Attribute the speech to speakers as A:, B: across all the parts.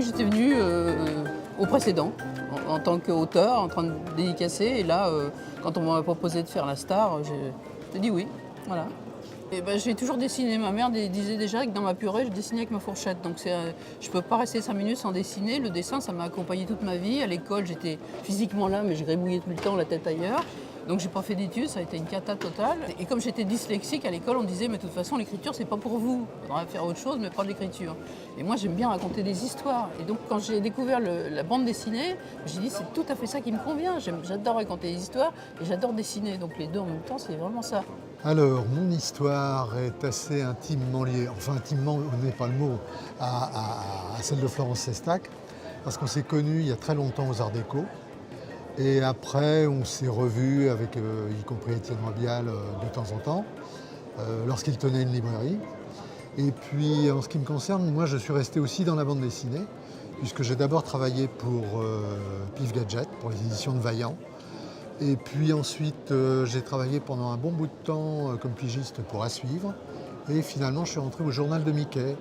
A: Oui, j'étais venue au précédent, en tant qu'auteur, en train de dédicacer. Et là, quand on m'a proposé de faire la star, j'ai dit oui. Voilà. Et ben, j'ai toujours dessiné. Ma mère disait déjà que dans ma purée, je dessinais avec ma fourchette. Donc je ne peux pas rester 5 minutes sans dessiner. Le dessin, ça m'a accompagné toute ma vie. À l'école, j'étais physiquement là, mais je gribouillais tout le temps, la tête ailleurs. Donc j'ai pas fait d'études, ça a été une cata totale. Et comme j'étais dyslexique à l'école, on me disait mais de toute façon l'écriture c'est pas pour vous. Il faudra faire autre chose, mais pas de l'écriture. Et moi j'aime bien raconter des histoires. Et donc quand j'ai découvert la bande dessinée, j'ai dit c'est tout à fait ça qui me convient. J'adore raconter des histoires et j'adore dessiner. Donc les deux en même temps, c'est vraiment ça.
B: Alors, mon histoire est assez intimement liée, enfin intimement n'est pas le mot, à celle de Florence Sestac, parce qu'on s'est connus il y a très longtemps aux Arts Déco. Et après, on s'est revus avec, y compris Étienne Rabial, de temps en temps, lorsqu'il tenait une librairie. Et puis, en ce qui me concerne, moi, je suis resté aussi dans la bande dessinée, puisque j'ai d'abord travaillé pour Pif Gadget, pour les éditions de Vaillant. Et puis ensuite, j'ai travaillé pendant un bon bout de temps comme pigiste pour À Suivre. Et finalement, je suis rentré au journal de Mickey,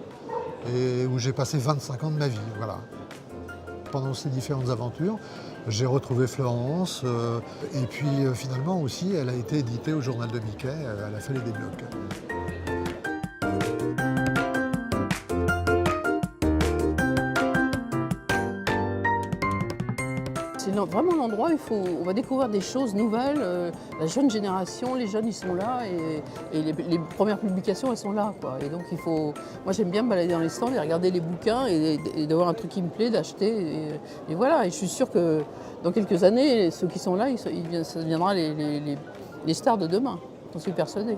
B: et où j'ai passé 25 ans de ma vie. Voilà. Pendant ces différentes aventures, j'ai retrouvé Florence. Et puis finalement aussi, elle a été éditée au journal de Mickey. Elle a fait les déblocs.
A: C'est vraiment l'endroit où on va découvrir des choses nouvelles. La jeune génération, les jeunes, ils sont là et les premières publications, elles sont là, quoi. Et donc moi j'aime bien me balader dans les stands et regarder les bouquins et d'avoir un truc qui me plaît, d'acheter. Et voilà, et je suis sûre que dans quelques années, ceux qui sont là, ça deviendra les stars de demain. J'en suis persuadée.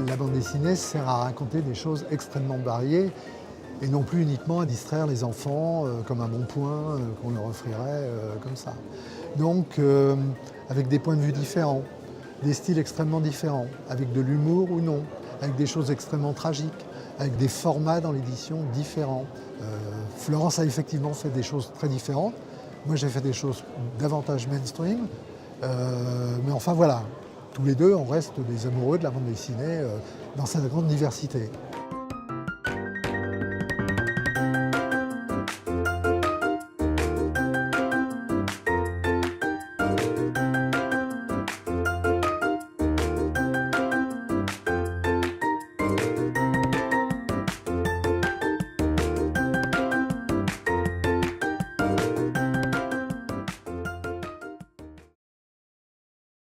B: La bande dessinée sert à raconter des choses extrêmement variées, et non plus uniquement à distraire les enfants comme un bon point qu'on leur offrirait comme ça. Donc avec des points de vue différents, des styles extrêmement différents, avec de l'humour ou non, avec des choses extrêmement tragiques, avec des formats dans l'édition différents. Florence a effectivement fait des choses très différentes. Moi j'ai fait des choses davantage mainstream, mais enfin voilà, tous les deux on reste des amoureux de la bande dessinée dans sa grande diversité.